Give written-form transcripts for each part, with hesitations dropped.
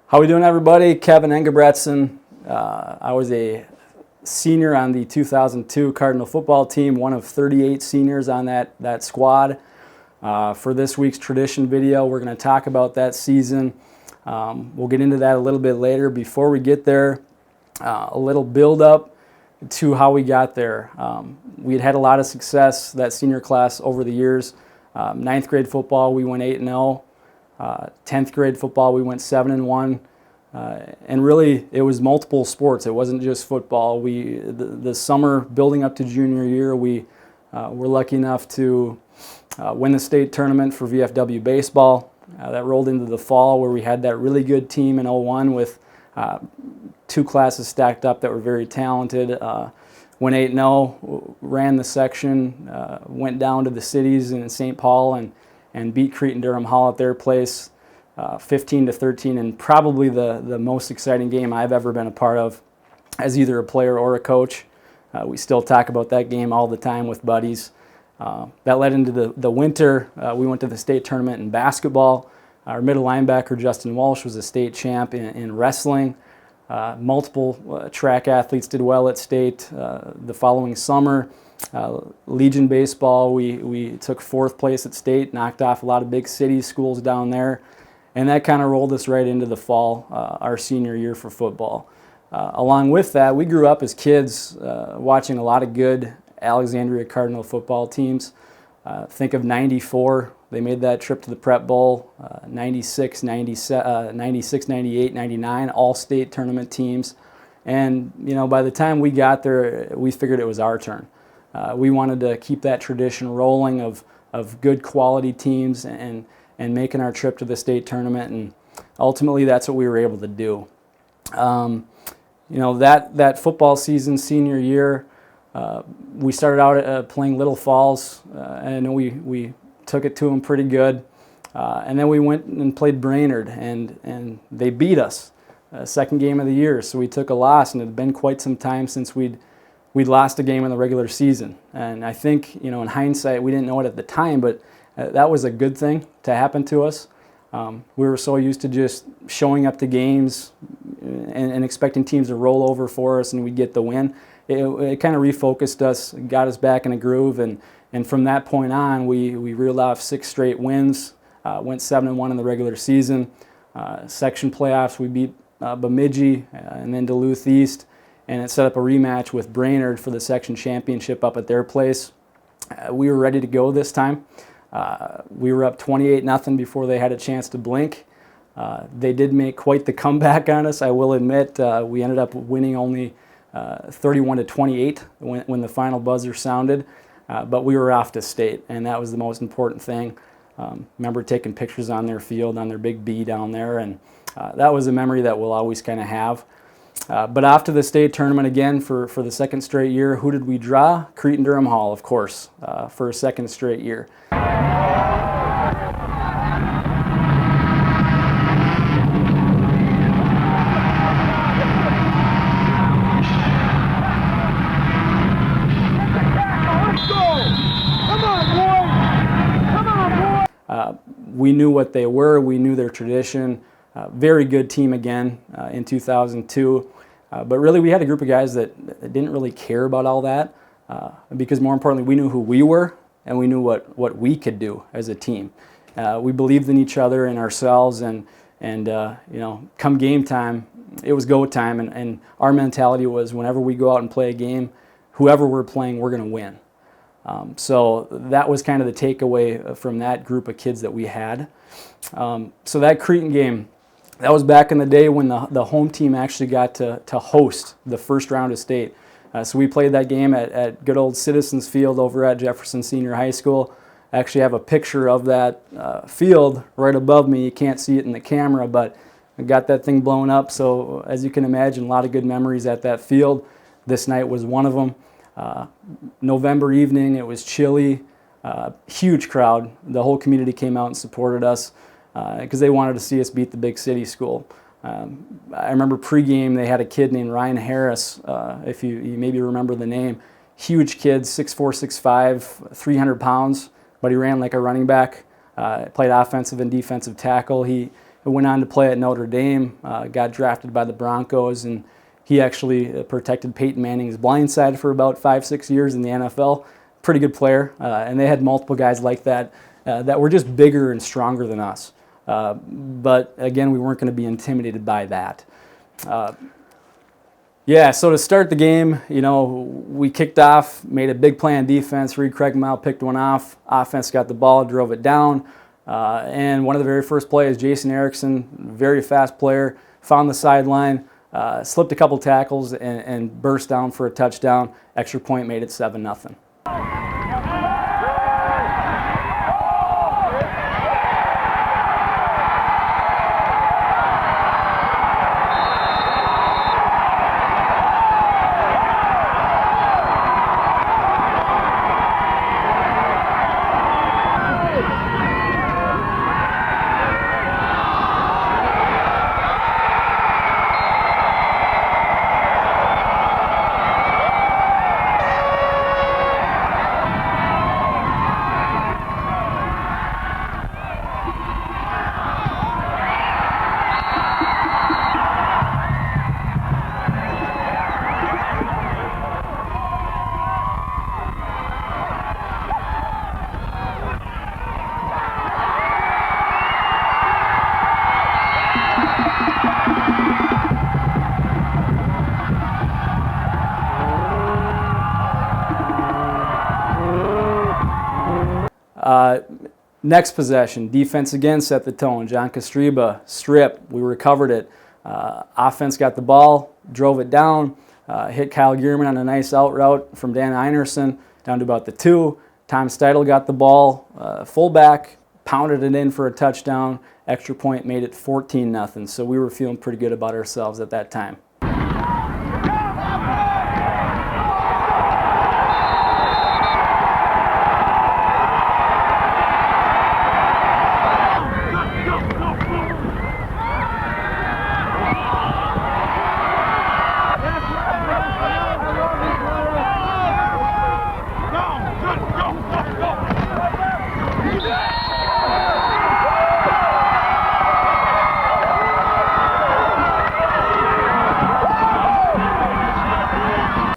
How we doing, everybody? Kevin Engebretson. I was a senior on the 2002 Cardinal football team, one of 38 seniors on that squad. For this week's tradition video, we're going to talk about that season. We'll get into that a little bit later. Before we get there, a little build-up to how we got there. We had had a lot of success, that senior class, over the years. Ninth grade football, we went 8-0. 10th grade football, we went 7-1. And really, it was multiple sports. It wasn't just football. The summer building up to junior year, we were lucky enough to win the state tournament for VFW baseball. That rolled into the fall, where we had that really good team in 01 with two classes stacked up that were very talented. Went 8-0, ran the section, went down to the cities in St. Paul and beat Cretin-Derham Hall at their place 15-13, and probably the most exciting game I've ever been a part of as either a player or a coach. We still talk about that game all the time with buddies. That led into the winter. We went to the state tournament in basketball. Our middle linebacker, Justin Walsh, was a state champ in wrestling. Multiple track athletes did well at state. The following summer, Legion baseball, we took 4th place at state, knocked off a lot of big city schools down there, and that kind of rolled us right into the fall, our senior year for football. Along with that, we grew up as kids watching a lot of good Alexandria Cardinal football teams. Think of '94, they made that trip to the Prep Bowl, '96, '98, '99, all state tournament teams. And by the time we got there, we figured it was our turn. We wanted to keep that tradition rolling of good quality teams and making our trip to the state tournament, and ultimately that's what we were able to do. That football season, senior year, we started out playing Little Falls, and we took it to them pretty good. And then we went and played Brainerd, and they beat us, second game of the year. So we took a loss, and it had been quite some time since we'd lost a game in the regular season. And I think, in hindsight, we didn't know it at the time, but that was a good thing to happen to us. We were so used to just showing up to games and expecting teams to roll over for us and we'd get the win. It kind of refocused us, got us back in a groove, and from that point on, we reeled off 6 straight wins, went 7-1 in the regular season. Section playoffs, we beat Bemidji and then Duluth East, and it set up a rematch with Brainerd for the section championship up at their place. We were ready to go this time. We were up 28-0 before they had a chance to blink. They did make quite the comeback on us, I will admit. We ended up winning only 31-28 when the final buzzer sounded, but we were off to state, and that was the most important thing. Remember taking pictures on their field, on their big B down there, and that was a memory that we'll always kind of have. But off to the state tournament again for the second straight year. Who did we draw? Cretin-Derham Hall, of course, for a second straight year. We knew what they were. We knew their tradition. Very good team again in 2002. But really, we had a group of guys that didn't really care about all that because, more importantly, we knew who we were and we knew what we could do as a team. We believed in each other and ourselves, and come game time, it was go time. And our mentality was, whenever we go out and play a game, whoever we're playing, we're going to win. So that was kind of the takeaway from that group of kids that we had. So that Cretin game, that was back in the day when the home team actually got to host the first round of state. So we played that game at good old Citizens Field over at Jefferson Senior High School. I actually have a picture of that field right above me. You can't see it in the camera, but I got that thing blown up. So as you can imagine, a lot of good memories at that field. This night was one of them. November evening, it was chilly, huge crowd. The whole community came out and supported us because they wanted to see us beat the big city school. I remember pregame, they had a kid named Ryan Harris, if you maybe remember the name. Huge kid, 6'4", 6'5", 300 pounds, but he ran like a running back, played offensive and defensive tackle. He who went on to play at Notre Dame, got drafted by the Broncos, and he actually protected Peyton Manning's blind side for about 5-6 years in the NFL. Pretty good player, and they had multiple guys like that that were just bigger and stronger than us. But again, we weren't going to be intimidated by that. Yeah, so to start the game, we kicked off, made a big play on defense. Reed Craigmile picked one off. Offense got the ball, drove it down. And one of the very first plays, Jason Erickson, very fast player, found the sideline, slipped a couple tackles, and burst down for a touchdown. Extra point made it 7-0. Next possession, defense again set the tone. John Kostreba, strip, we recovered it. Offense got the ball, drove it down, hit Kyle Gearman on a nice out route from Dan Einerson down to about the 2. Tom Steidel got the ball, fullback, pounded it in for a touchdown. Extra point made it 14-0. So we were feeling pretty good about ourselves at that time.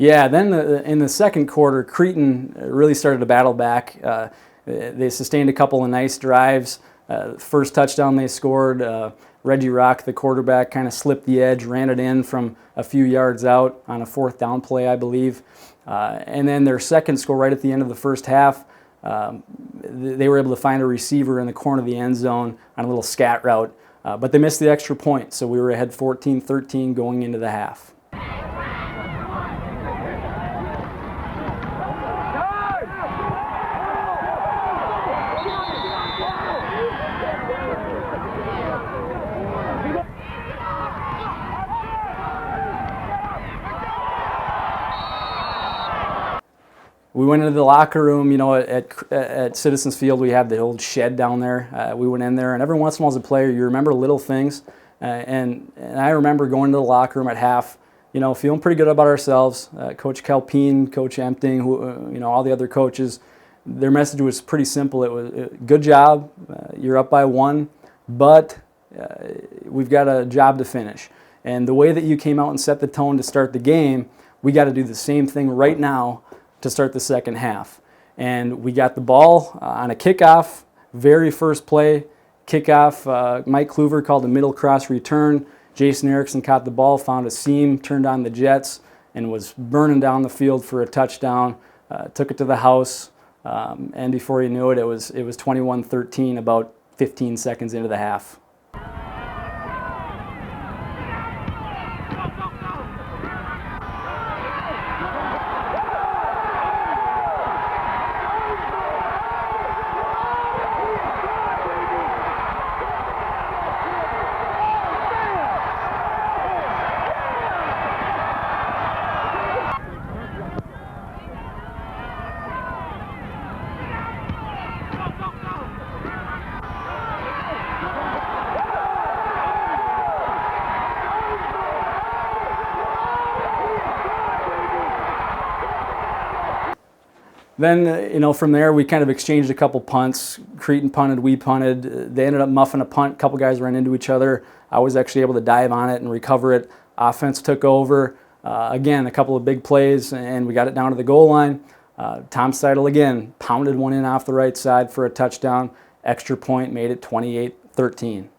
Yeah, then in the second quarter, Cretin really started to battle back. They sustained a couple of nice drives. First touchdown they scored, Reggie Rock, the quarterback, kind of slipped the edge, ran it in from a few yards out on a 4th down play, I believe. And then their second score right at the end of the first half, they were able to find a receiver in the corner of the end zone on a little scat route. But they missed the extra point, so we were ahead 14-13 going into the half. We went into the locker room, at Citizens Field. We have the old shed down there. We went in there, and every once in a while as a player, you remember little things. And I remember going into the locker room at half, feeling pretty good about ourselves. Coach Calpine, Coach Empting, all the other coaches, their message was pretty simple. It was, good job, you're up by 1, but we've got a job to finish. And the way that you came out and set the tone to start the game, we got to do the same thing right now to start the second half. And we got the ball on a kickoff, very first play, kickoff. Mike Kluver called a middle cross return. Jason Erickson caught the ball, found a seam, turned on the jets, and was burning down the field for a touchdown. Took it to the house, and before you knew it, it was 21-13 about 15 seconds into the half. Then, from there, we kind of exchanged a couple punts. Cretin punted, we punted. They ended up muffing a punt. A couple guys ran into each other. I was actually able to dive on it and recover it. Offense took over. Again, a couple of big plays, and we got it down to the goal line. Tom Seidel, again, pounded one in off the right side for a touchdown. Extra point made it 28-13.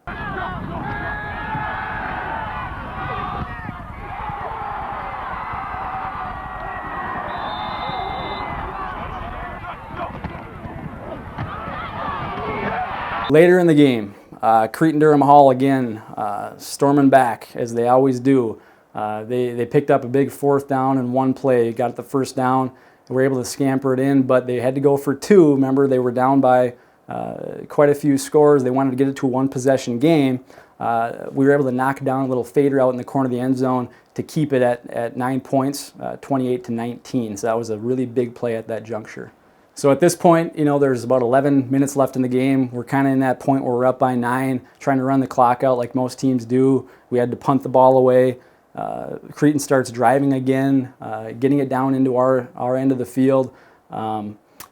Later in the game, Cretin-Derham Hall again storming back as they always do. They picked up a big 4th down in one play, got the first down, and were able to scamper it in, but they had to go for 2. Remember, they were down by quite a few scores. They wanted to get it to a 1-possession game. We were able to knock down a little fader out in the corner of the end zone to keep it at 9 points, 28-19. So that was a really big play at that juncture. So at this point, there's about 11 minutes left in the game. We're kind of in that point where we're up by 9, trying to run the clock out like most teams do. We had to punt the ball away. Cretin starts driving again, getting it down into our end of the field.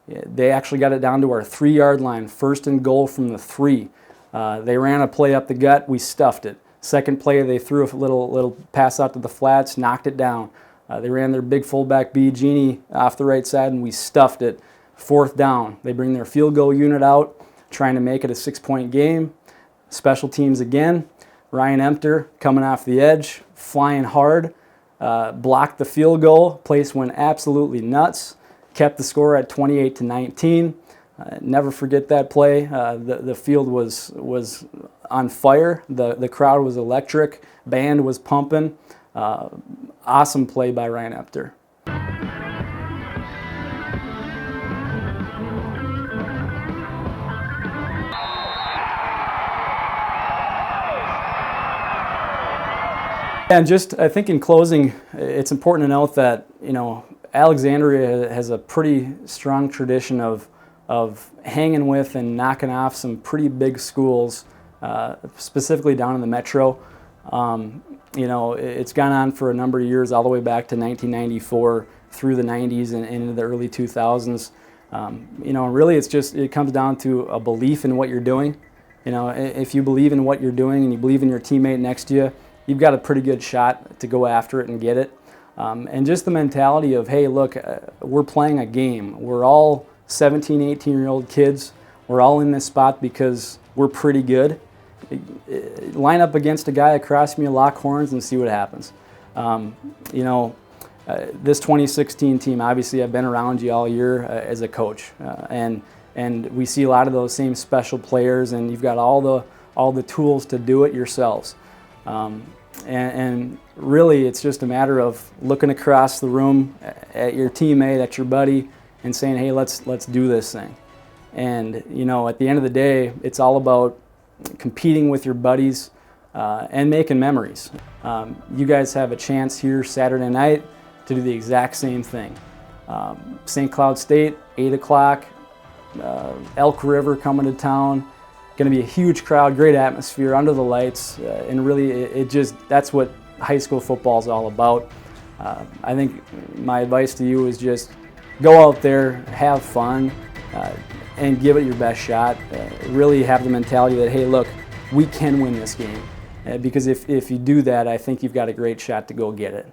They actually got it down to our 3-yard line, 1st and goal from the 3. They ran a play up the gut. We stuffed it. Second play, they threw a little pass out to the flats, knocked it down. They ran their big fullback B, Genie, off the right side, and we stuffed it. 4th down. They bring their field goal unit out, trying to make it a 6-point game. Special teams again. Ryan Empter coming off the edge, flying hard, blocked the field goal. Place went absolutely nuts. Kept the score at 28-19. Never forget that play. The field was on fire. The crowd was electric. Band was pumping. Awesome play by Ryan Empter. And just, I think in closing, it's important to note that, Alexandria has a pretty strong tradition of hanging with and knocking off some pretty big schools, specifically down in the metro. It's gone on for a number of years, all the way back to 1994, through the 90s and into the early 2000s. Really it comes down to a belief in what you're doing. If you believe in what you're doing and you believe in your teammate next to you, you've got a pretty good shot to go after it and get it. And just the mentality of, hey, look, we're playing a game. We're all 17, 18-year-old kids. We're all in this spot because we're pretty good. Line up against a guy across from you, lock horns, and see what happens. This 2016 team, obviously I've been around you all year as a coach. And we see a lot of those same special players, and you've got all the tools to do it yourselves. And really, it's just a matter of looking across the room at your teammate, at your buddy, and saying, hey, let's do this thing. And, at the end of the day, it's all about competing with your buddies and making memories. You guys have a chance here Saturday night to do the exact same thing. St. Cloud State, 8 o'clock, Elk River coming to town. Going to be a huge crowd, great atmosphere, under the lights, and really that's what high school football is all about. I think my advice to you is just go out there, have fun, and give it your best shot. Really have the mentality that, hey, look, we can win this game. Because if you do that, I think you've got a great shot to go get it.